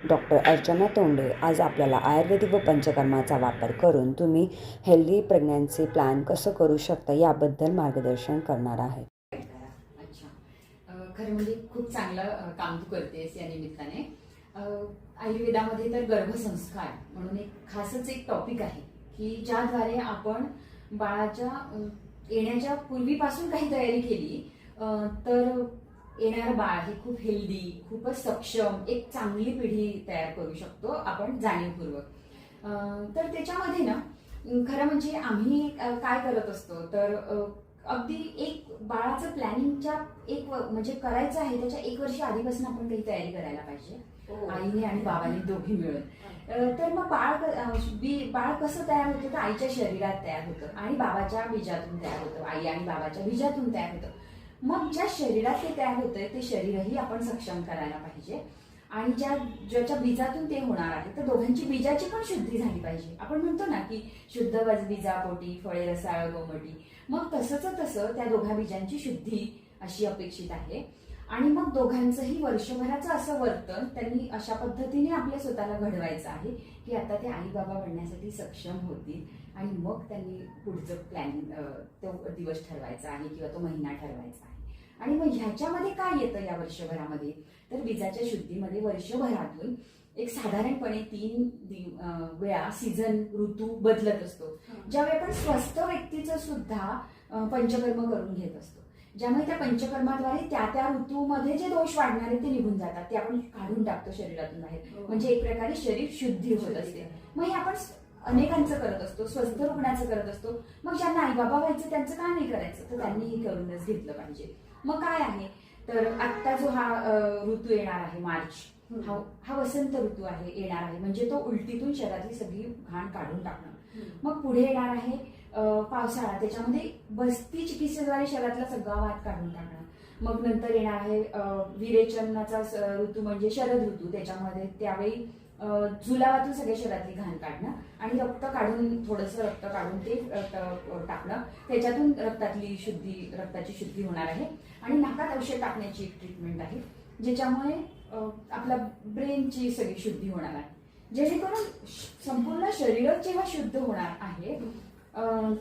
Doctor Archana तोंडे आज आपल्याला आयुर्वेदिक व पंचकर्माचा वापर करून तुम्ही हेल्दी प्रेग्नन्सी प्लॅन कसं करू शकता याबद्दल मार्गदर्शन करणार आहे. अच्छा, खरं म्हणजे खूप चांगलं काम तू करतेस या निमित्ताने. आयुर्वेदामध्ये तर गर्भसंस्कार म्हणून एक खासच एक टॉपिक आहे की ज्याद्वारे आपण बाळाच्या येण्याच्या पूर्वीपासून काही तयारी केली तर येणारं बाळ हे खूप हेल्दी, खूपच सक्षम एक चांगली पिढी तयार करू शकतो आपण जाणीवपूर्वक. तर त्याच्यामध्ये ना खरं म्हणजे आम्ही काय करत असतो तर अगदी एक बाळाचं प्लॅनिंगच्या म्हणजे करायचं आहे त्याच्या 1 वर्ष आधीपासून आपण काही तयारी करायला पाहिजे, आईने आणि बाबाने दोघी मिळून. तर मग बाळ कसं तयार होतं तर आईच्या शरीरात तयार होतं आणि बाबाच्या बीजातून तयार होतं, आई आणि बाबाच्या बीजातून तयार होतं. मग ज्या शरीरात ते तयार होतंय ते शरीरही आपण सक्षम करायला पाहिजे आणि ज्याच्या बीजातून ते होणार आहे तर दोघांची बीजाची पण शुद्धी झाली पाहिजे. आपण म्हणतो ना की शुद्ध बीजापोटी फळे रसाळ गोमटी, मग तसं त्या दोघा बीजांची शुद्धी अशी अपेक्षित आहे. आणि मग दोघांचंही वर्षभराचं असं वर्तन त्यांनी अशा पद्धतीने आपल्या स्वतःला घडवायचं आहे की आता ते आई बाबा बनण्यासाठी सक्षम होतील आणि मग त्यांनी पुढचं प्लॅनिंग तो दिवस ठरवायचा आहे किंवा तो महिना ठरवायचा आहे. आणि मग ह्याच्यामध्ये काय येतं या वर्षभरामध्ये तर बीजाच्या शुद्धीमध्ये वर्षभरातून एक साधारणपणे 3 वेळा सीझन ऋतू बदलत असतो, ज्यावेळी आपण स्वस्थ व्यक्तीचं सुद्धा पंचकर्म करून घेत असतो, ज्यामुळे त्या पंचकर्माद्वारे त्या ऋतूमध्ये जे दोष वाढणारे ते निघून जातात, ते आपण काढून टाकतो शरीरातून बाहेर. म्हणजे एक प्रकारे शरीर शुद्धी होत असते. मग हे आपण अनेकांचं करत असतो, स्वस्थ रुग्णाचं करत असतो. मग ज्यांना आई बाबा व्हायचं त्यांचं का नाही करायचं तर त्यांनी हे करूनच घेतलं पाहिजे. मग काय आहे तर आत्ता जो हा ऋतू येणार आहे मार्च, हा वसंत ऋतू आहे येणार आहे, म्हणजे तो उलटीतून शरीरातली सगळी घाण काढून टाकणं. मग पुढे येणार आहे पावसाळा, त्याच्यामध्ये बस्ती चिकित्सेद्वारे शरीरातला सगळा वात काढून टाकणं. मग नंतर येणार आहे विरेचनाचा ऋतू म्हणजे शरद ऋतू, त्याच्यामध्ये त्यावेळी जुलाबातून सगळ्या शरीरातली घाण काढणं आणि रक्त काढून थोडंसं रक्त काढून ते टाकणं, त्याच्यातून रक्ताची शुद्धी होणार आहे. आणि नाकात औषध टाकण्याची एक ट्रीटमेंट आहे ज्याच्यामुळे आपल्या ब्रेनची सगळी शुद्धी होणार आहे, जेणेकरून संपूर्ण शरीरच जेव्हा शुद्ध होणार आहे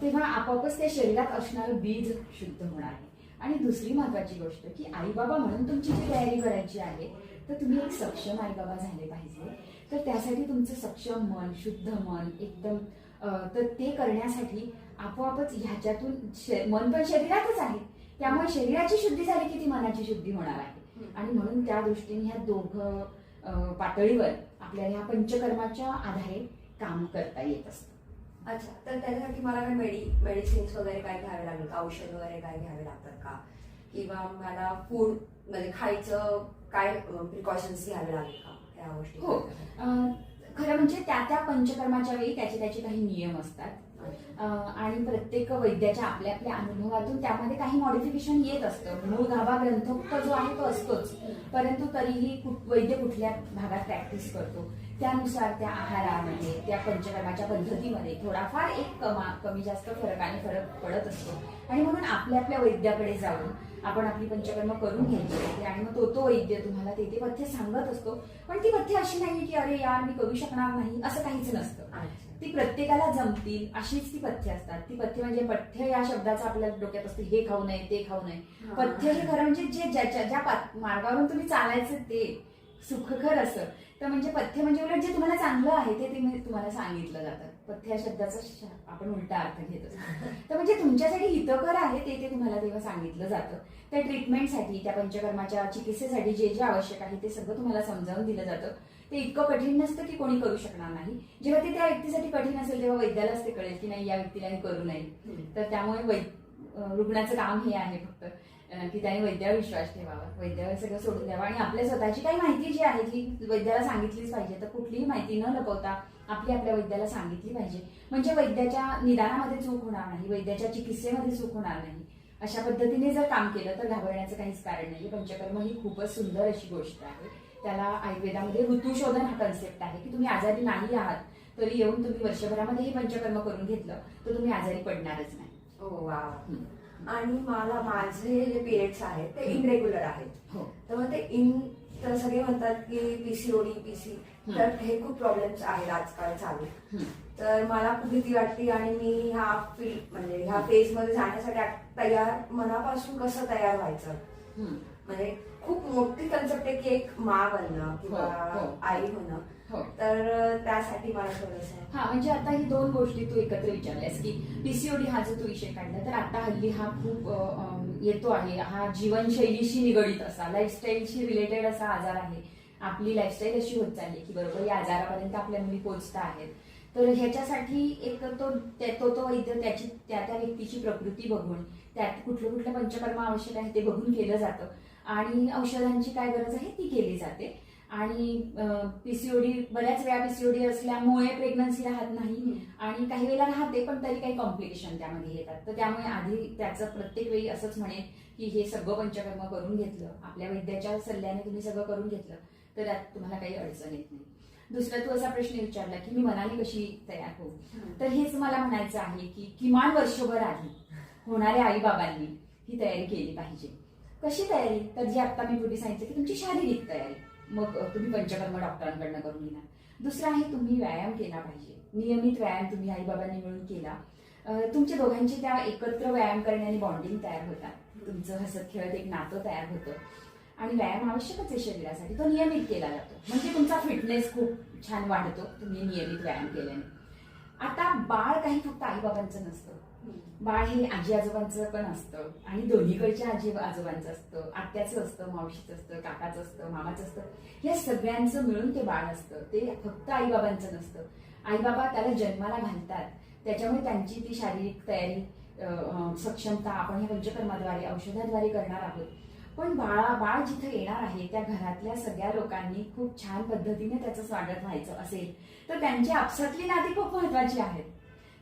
तेव्हा आपोआपच त्या शरीरात असणारं बीज शुद्ध होणार आहे. आणि दुसरी महत्वाची गोष्ट की आई बाबा म्हणून तुमची जी तयारी करायची आहे तर तुम्ही एक सक्षम आई बाबा झाले पाहिजे. तर त्यासाठी तुमचं सक्षम मन, शुद्ध मन एकदम तर ते करण्यासाठी आपोआपच ह्याच्यातून मन पण शरीरातच आहे, त्यामुळे शरीराची शुद्धी झाली की ती मनाची शुद्धी होणार आहे. आणि म्हणून त्या दृष्टीने ह्या दोघं पातळीवर आपल्याला ह्या पंचकर्माच्या आधारे काम करता येत असतं. अच्छा, तर त्याच्यासाठी मला काय मेडिसिन्स वगैरे काय घ्यावे लागेल का, औषध वगैरे काय घ्यावे लागतात का, किंवा मला फूड म्हणजे खायचं काय प्रिकॉशन्स घ्यावे लागेल का या गोष्टी? हो, खरं म्हणजे त्या पंचकर्माच्या वेळी त्याचे काही नियम असतात आणि प्रत्येक वैद्याच्या आपल्या अनुभवातून त्यामध्ये काही मॉडिफिकेशन येत असतं. मूळ गाभा ग्रंथोक्त जो आहे तो असतोच, परंतु तरीही वैद्य कुठल्या भागात प्रॅक्टिस करतो त्यानुसार त्या आहारामध्ये त्या पंचकर्माच्या पद्धतीमध्ये थोडाफार एक कमी जास्त फरक पडत असतो. आणि म्हणून आपल्या वैद्याकडे जाऊन आपण आपली पंचकर्म करून घ्यायची असते आणि मग तो वैद्य तुम्हाला ते पथ्य सांगत असतो. पण ती पथ्य अशी नाही की अरे यार मी करू शकणार नाही असं काहीच नसतं. ती प्रत्येकाला जमतील अशीच ती पथ्य असतात. ती पथ्य म्हणजे पथ्य या शब्दाचा आपल्या डोक्यात असते हे खाऊ नये ते खाऊ नये. पथ्य हे खरं म्हणजे ज्या मार्गावरून तुम्ही चालायचं ते सुखकर असं. तर म्हणजे पथ्य म्हणजे उलट जे तुम्हाला चांगलं आहे ते तुम्हाला सांगितलं जातं. पथ्य या शब्दाचा आपण उलटा अर्थ घेत असतो. तर म्हणजे तुमच्यासाठी हितकर आहे ते तुम्हाला तेव्हा सांगितलं जातं. त्या ट्रीटमेंटसाठी त्या पंचकर्माच्या चिकित्सेसाठी जे आवश्यक आहे ते सगळं तुम्हाला समजावून दिलं जातं. ते इतकं कठीण नसतं की कोणी करू शकणार नाही. जेव्हा ते त्या व्यक्तीसाठी कठीण असेल तेव्हा वैद्यालाच ते कळेल की नाही या व्यक्तीला हे करू नये. तर त्यामुळे रुग्णाचं काम हे आहे फक्त की त्याने वैद्यावर विश्वास ठेवावा, वैद्यावर सगळं सोडून द्यावं आणि आपल्या स्वतःची काही माहिती जी आहे ती वैद्याला सांगितलीच पाहिजे. तर कुठलीही माहिती न लपवता आपल्या वैद्याला सांगितली पाहिजे, म्हणजे वैद्याच्या निदानामध्ये चूक होणार नाही, वैद्याच्या चिकित्सेमध्ये चूक होणार नाही. अशा पद्धतीने जर काम केलं तर घाबरण्याचं काहीच कारण नाही. पंचकर्म ही खूपच सुंदर अशी गोष्ट आहे. त्याला आयुर्वेदामध्ये ऋतुशोधन हा कन्सेप्ट आहे की तुम्ही आजारी नाही आहात तरी येऊन तुम्ही वर्षभरामध्ये हे पंचकर्म करून घेतलं तर तुम्ही आजारी पडणारच नाही. हो वा. आणि माझे जे पिरियड्स आहेत ते इनरेग्युलर आहेत, तर मग ते तर सगळे म्हणतात की पीसीओडी तर हे खूप प्रॉब्लेम्स आहेत आजकाल चालू. तर मला खूप भीती वाटते आणि मी ह्या फील्ड म्हणजे ह्या फेज मध्ये जाण्यासाठी मनापासून कसं तयार व्हायचं. म्हणजे खूप मोठी कन्सेप्ट आहे की एक मा बनणं किंवा आई होणं. तर त्यासाठी मला थोडंसं म्हणजे आता ही दोन गोष्टी तू एकत्र विचारल्यास की पीसीओडी हा जो तू विषय काढला, तर आता हल्ली हा खूप येतो आहे. हा जीवनशैलीशी निगडीत असा, लाईफस्टाईलशी रिलेटेड असा आजार आहे. आपली लाईफस्टाईल अशी होत चालली की बरोबर या आजारापर्यंत आपल्या मुली पोहोचता आहेत. तर ह्याच्यासाठी एक तो वैद्य त्याची त्या व्यक्तीची प्रकृती बघून त्यात कुठलं पंचकर्म आवश्यक आहे ते बघून केलं जातं आणि औषधांची काय गरज आहे ती केली जाते. आणि पीसीओडी बऱ्याच वेळा पीसीओडी असल्यामुळे प्रेग्नन्सी राहत नाही आणि काही वेळेला राहते पण तरी काही कॉम्प्लिकेशन त्यामध्ये येतात. तर त्यामुळे आधी त्याचं प्रत्येक वेळी असंच म्हणेन की हे सगळं पंचकर्म करून घेतलं, आपल्या वैद्याच्या सल्ल्याने तुम्ही सगळं करून घेतलं तर त्यात तुम्हाला काही अडचण येत नाही. दुसरा तू असा प्रश्न विचारला की मी मनाने कशी तयार होऊ, तर हेच मला म्हणायचं आहे की किमान वर्षभर आधी होणाऱ्या आईबाबांनी ही तयारी केली पाहिजे. कशी तयारी, तर जी आता मी पूर्वी सांगितलं की तुमची शारीरिक तयारी, मग तुम्ही पंचकर्म डॉक्टरांकडनं करून घेणार. दुसरं आहे तुम्ही व्यायाम केला पाहिजे. नियमित व्यायाम तुम्ही आईबाबांनी मिळून केला, तुमच्या दोघांची त्या एकत्र व्यायाम करण्याने बॉन्डिंग तयार होतात, तुमचं हसत खेळत एक नातं तयार होतं. आणि व्यायाम आवश्यकच आहे शरीरासाठी, तो नियमित केला जातो म्हणजे तुमचा फिटनेस खूप छान वाढतो तुम्ही नियमित व्यायाम केल्याने. आता बाळ काही फक्त आईबाबांचं नसतं, बाळ हे आजी आजोबांचं पण असतं आणि दोन्हीकडच्या आजी आजोबांचं असतं, आत्याचं असतं, मावशीचं असतं, काकाचं असतं, मामाचं असतं. या सगळ्यांचं मिळून ते बाळ असतं. ते फक्त आईबाबांचं नसतं. आईबाबा त्याला जन्माला घालतात, त्याच्यामुळे त्यांची ती शारीरिक तयारी सक्षमता आपण या पंचकर्माद्वारे औषधाद्वारे करणार आहोत. पण बाळ जिथे येणार आहे त्या घरातल्या सगळ्या लोकांनी खूप छान पद्धतीने त्याचं स्वागत व्हायचं असेल तर त्यांची आपसातली नाती खूप महत्वाची आहेत.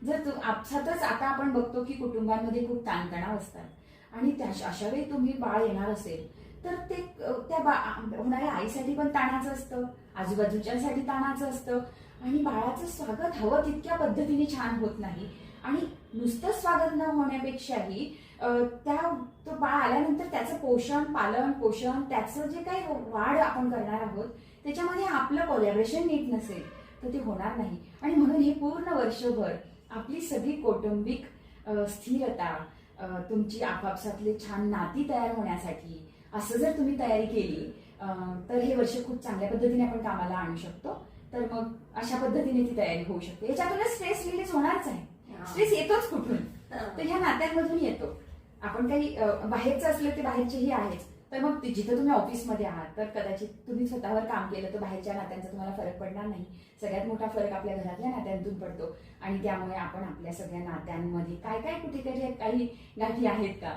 जर आपसातच आता आपण बघतो की कुटुंबांमध्ये खूप ताणतणाव असतात आणि अशा वेळी तुम्ही बाळ येणार असेल तर ते त्या होणाऱ्या आईसाठी पण ताणाचं असतं, आजूबाजूच्यासाठी ताणाचं असतं आणि बाळाचं स्वागत हवं तितक्या पद्धतीने छान होत नाही. आणि नुसतं स्वागत न होण्यापेक्षाही तो बाळ आल्यानंतर त्याचं पालन पोषण त्याचं जे काही वाढ आपण करणार आहोत त्याच्यामध्ये आपलं कोलॅबरेशन नीट नसेल तर ते होणार नाही. आणि म्हणून हे पूर्ण वर्षभर आपली सगळी कौटुंबिक स्थिरता, तुमची आपापसातले छान नाती तयार होण्यासाठी असं जर तुम्ही तयारी केली तर हे वर्ष खूप चांगल्या पद्धतीने आपण कामाला आणू शकतो. तर मग अशा पद्धतीने ती तयारी होऊ शकते. याच्यातूनच स्ट्रेस रिलीज होणारच आहे. स्ट्रेस येतोच कुठून, तर ह्या नात्यांमधून येतो. आपण काही बाहेरचं असलं ते बाहेरचेही आहेच, तर मग जिथं तुम्ही ऑफिसमध्ये आहात तर कदाचित तुम्ही स्वतःवर काम केलं तर बाहेरच्या नात्यांचा तुम्हाला फरक पडणार नाही. सगळ्यात मोठा फरक आपल्या घरातल्या नात्यांतून पडतो आणि त्यामुळे आपण आपल्या सगळ्या नात्यांमध्ये काय काय कुठे काही गाठी आहेत का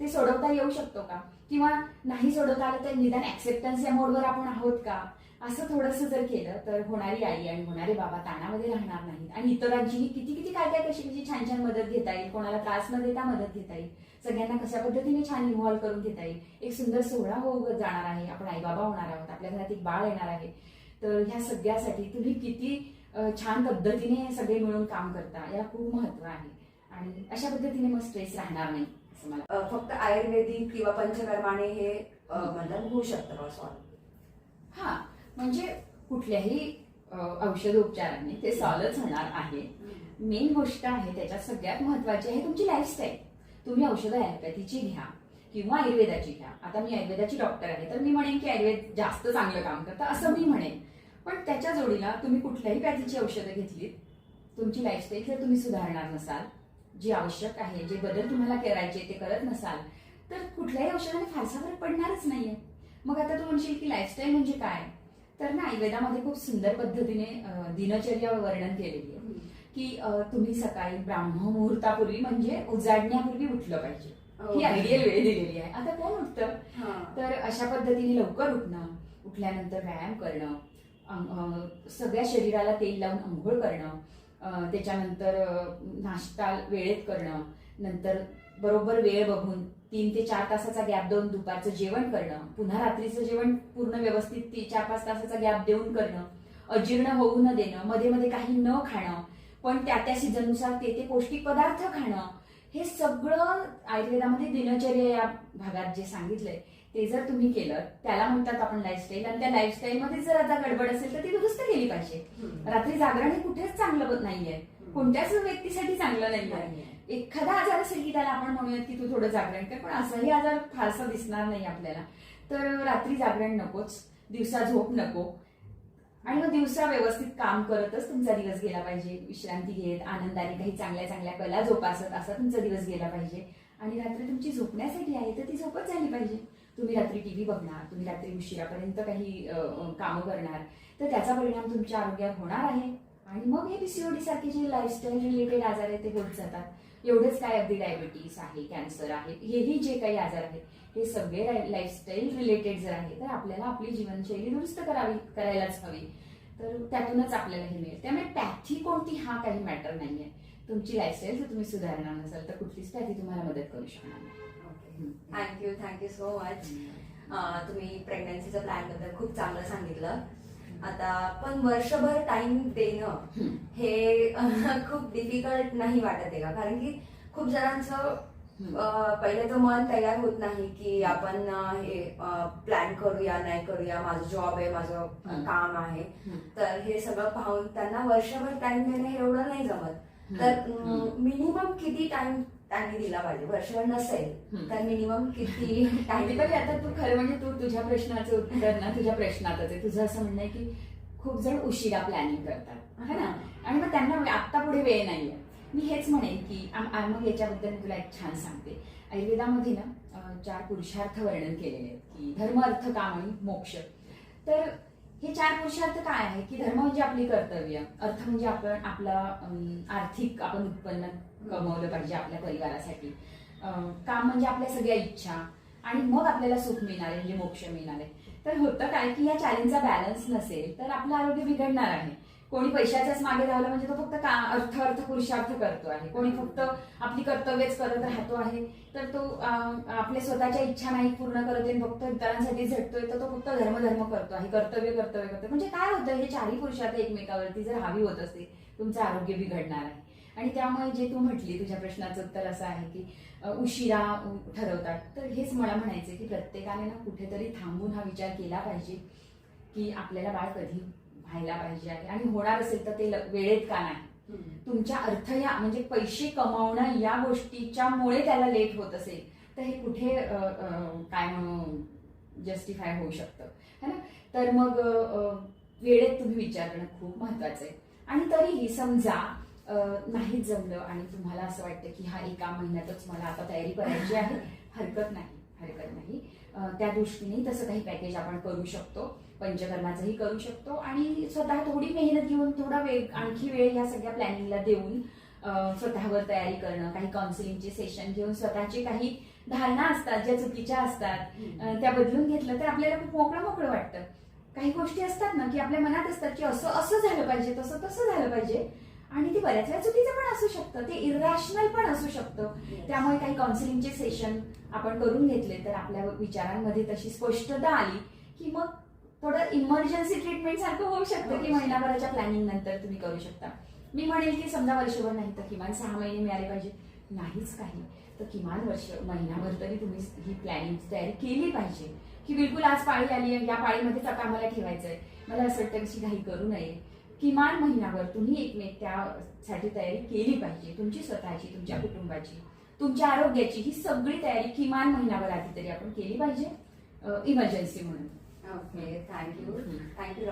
ते सोडवता येऊ शकतो का, किंवा नाही सोडवता आलं तर निदान ऍक्सेप्टन्स या मोडवर आपण आहोत का, असं थोडंसं जर केलं तर होणारी आई आणि होणारे बाबा ताणामध्ये राहणार नाहीत. आणि इतरांची किती काय कशी छान छान मदत घेता येईल, कोणाला त्रास न देता मदत घेता येईल, सगळ्यांना कशा पद्धतीने छान इन्व्हॉल्व करून घेता येईल. एक सुंदर सोहळा होऊ जाणार आहे, आपण आई बाबा होणार आहोत, आपल्या घरात एक बाळ येणार आहे. तर ह्या सगळ्यासाठी तुम्ही किती छान पद्धतीने सगळे मिळून काम करता याला खूप महत्व आहे आणि अशा पद्धतीने मग स्ट्रेस राहणार नाही असं मला. फक्त आयुर्वेदिक किंवा पंचकर्माने हे मतलब होऊ शकतं सॉल्व. हा, म्हणजे कुठल्याही औषधोपचाराने ते सॉल्वच होणार आहे. मेन गोष्ट आहे त्याच्यात सगळ्यात महत्वाची आहे तुमची लाईफस्टाईल. तुम्ही औषधं ॲलोपॅथीची घ्या किंवा आयुर्वेदाची घ्या. आता मी आयुर्वेदाची डॉक्टर आहे तर मी म्हणेन की आयुर्वेद जास्त चांगलं काम करतं असं मी म्हणेन. पण त्याच्या जोडीला तुम्ही कुठल्याही पॅथीची औषधं घेतलीत, तुमची लाईफस्टाईल जर तुम्ही सुधारणार नसाल, जी आवश्यक आहे जे बदल तुम्हाला करायचे ते करत नसाल तर कुठल्याही औषधाने फारसा फरक पडणारच नाहीये. मग आता तू म्हणशील की लाईफस्टाईल म्हणजे काय, तर ना आयुर्वेदामध्ये खूप सुंदर पद्धतीने दिनचर्या वर्णन केलेली आहे की तुम्ही सकाळी ब्राह्म मुहूर्तापूर्वी म्हणजे उजाडण्यापूर्वी उठलं पाहिजे. ही आयडियल वेळ दिलेली आहे. आता कोण उठतं, तर अशा पद्धतीने लवकर उठणं, उठल्यानंतर व्यायाम करणं, सगळ्या शरीराला तेल लावून आंघोळ करणं, त्याच्यानंतर नाश्ता वेळेत करणं, नंतर बरोबर वेळ बघून 3 ते 4 तासाचा गॅप देऊन दुपारचं जेवण करणं, पुन्हा रात्रीचं जेवण पूर्ण व्यवस्थित 4-5 तासाचा गॅप देऊन करणं, अजीर्ण होऊ न देणं, मध्ये मध्ये काही न खाणं, पण त्या सीझननुसार ते पौष्टिक पदार्थ खाणं, हे सगळं आयुर्वेदामध्ये दिनचर्या या भागात जे सांगितलंय ते जर तुम्ही केलं, त्याला म्हणतात आपण लाईफस्टाईल, आणि त्या लाईफस्टाईलमध्ये जर आता गडबड असेल तर ती दुरुस्त केली पाहिजे. रात्री जागरण हे कुठेच चांगलं नाहीये, कोणत्याच व्यक्तीसाठी चांगलं नाहीये. एखादा आजार असेल की त्याला आपण म्हणूयात की तू थोडं जागरण कर, पण असाही आजार फारसा दिसणार नाही आपल्याला. तर रात्री जागरण नकोच, दिवसा झोप नको, आणि मग दिवसा व्यवस्थित काम करतच तुमचा दिवस गेला पाहिजे. विश्रांती घेत आनंदाने काही चांगल्या चांगल्या कला जोपासत असा तुमचा दिवस गेला पाहिजे. आणि रात्री तुमची झोपण्यासाठी आहे तर ती झोपच झाली पाहिजे. तुम्ही रात्री टीव्ही बघणार, तुम्ही रात्री उशिरापर्यंत काही कामं करणार, तर त्याचा परिणाम तुमच्या आरोग्यावर होणार आहे. आणि मग हे पीसीओडी सारखे जे लाईफस्टाईल रिलेटेड आजार आहेत ते होत जातात. एवढेच काय, अगदी डायबिटीस आहे, कॅन्सर आहे, हेही जे काही आजार आहेत हे सगळे लाईफस्टाईल रिलेटेड जर आहे तर आपल्याला आपली जीवनशैली दुरुस्त करायलाच हवी. तर त्यातूनच आपल्याला हे मिळेल. त्यामुळे पॅथी कोणती हा काही मॅटर नाहीये. तुमची लाईफस्टाईल जर तुम्ही सुधारणार नसाल तर कुठलीच पॅथी तुम्हाला मदत करू शकणार नाही. Thank you so much. तुम्ही प्रेग्नन्सीच्या प्लॅन बद्दल खूप चांगलं सांगितलं. आता पण वर्षभर टाइम देणं हे खूप डिफिकल्ट नाही वाटत आहे का? कारण की खूप जणांचं पहिले तर मन तयार होत नाही की आपण हे प्लॅन करूया नाही करूया, माझं जॉब आहे, माझं काम आहे, तर हे सगळं पाहून त्यांना वर्षभर टाइम देणं हे एवढं नाही जमत. तर मिनिमम किती टाइम त्यांनी दिला पाहिजे? वर्षभर नसेल तर मिनिमम किती टाइम? आता तू खरं म्हणजे तू तुझ्या प्रश्नाचं उत्तर ना तुझ्या प्रश्नातच आहे. तुझं असं म्हणणं आहे की खूप जण उशिरा प्लॅनिंग करतात है ना, आणि मग त्यांना आता पुढे वेळ नाहीये. मी हेच म्हणेन की मग याच्याबद्दल मी तुला एक छान सांगते. आयुर्वेदामध्ये ना 4 पुरुषार्थ वर्णन केलेले आहेत की धर्म, अर्थ, काम आणि मोक्ष. तर हे 4 पुरुषार्थ काय आहे की धर्म म्हणजे आपली कर्तव्य, अर्थ म्हणजे आपण आपलं आर्थिक आपण उत्पन्न कमवलं पाहिजे आपल्या परिवारासाठी, काम म्हणजे आपल्या सगळ्या इच्छा, आणि मग आपल्याला सुख मिळणारे म्हणजे मोक्ष मिळणारे. तर होतं काय की या चालींचा बॅलन्स नसेल तर आपलं आरोग्य बिघडणार आहे. कोणी पैशाच्याच मागे धावलं म्हणजे तो फक्त अर्थ पुरुषार्थ करतो आहे, कोणी फक्त आपली कर्तव्यच करत राहतो आहे, तर तो आपल्या स्वतःच्या इच्छा नाही पूर्ण करत आहे, फक्त इतरांसाठी झटतोय, तर तो फक्त धर्म करतो आहे, कर्तव्य करतो. म्हणजे काय होतं, हे 4ही पुरुषार्थ एकमेकावरती जर हावी होत असते तुमचं आरोग्य बिघडणार आहे. आणि त्यामुळे जे तू म्हटली, तुझ्या प्रश्नाचं उत्तर असं आहे की उशिरा ठरवतात. तर हेच मला म्हणायचं की प्रत्येकाने ना कुठेतरी थांबून हा विचार केला पाहिजे की आपल्याला बाळ कधी व्हायला पाहिजे आहे, आणि होणार असेल तर ते वेळेत का नाही. तुमच्या अर्थ या म्हणजे पैसे कमावणं या गोष्टीच्या मुळे त्याला लेट होत असेल तर हे कुठे काय म्हणून जस्टिफाय होऊ शकतं है ना. तर मग वेळेत तुम्ही विचार करणं खूप महत्वाचं आहे. आणि तरीही समजा नाहीच जमलं आणि तुम्हाला असं वाटतं की हा 1 महिन्यातच मला आता तयारी करायची आहे, हरकत नाही. त्या दृष्टीने तसं काही पॅकेज आपण करू शकतो, पंचकर्माचंही करू शकतो, आणि स्वतः थोडी मेहनत घेऊन थोडा वेळ, आणखी वेळ या सगळ्या प्लॅनिंगला देऊन स्वतःवर तयारी करणं, काही काउन्सिलिंगचे सेशन घेऊन स्वतःचे काही धारणा असतात ज्या चुकीच्या असतात त्या बदलून घेतलं तर आपल्याला खूप मोकळं वाटतं. काही गोष्टी असतात ना की आपल्या मनात असतात की असं झालं पाहिजे, तसं झालं पाहिजे, आणि ते बऱ्याच वेळा चुकीचं पण असू शकतं, ते इरॅशनल पण असू शकतं. त्यामुळे काही काउन्सिलिंगचे सेशन आपण करून घेतले तर आपल्या विचारांमध्ये तशी स्पष्टता आली की मग थोडं इमर्जन्सी ट्रीटमेंट सारखं होऊ शकतं की महिनाभराच्या प्लॅनिंग नंतर तुम्ही करू शकता. मी म्हणेल की समजा वर्षभर नाही तर किमान 6 महिने मिळाले पाहिजे, नाहीच काही तर किमान महिनाभर तरी तुम्ही ही प्लॅनिंगची तयारी केली पाहिजे की बिलकुल आज पाळी आली आहे, या पाळीमध्येच आता आम्हाला ठेवायचंय, मला असं वाटतं कशी घाई करू नये. किमान महिनाभर तुम्ही एकमेक त्यासाठी तयारी केली पाहिजे. तुमची स्वतःची, तुमच्या कुटुंबाची, तुमच्या आरोग्याची ही सगळी तयारी किमान महिनाभर आधी तरी आपण केली पाहिजे इमर्जन्सी म्हणून. Okay, thank you doctor.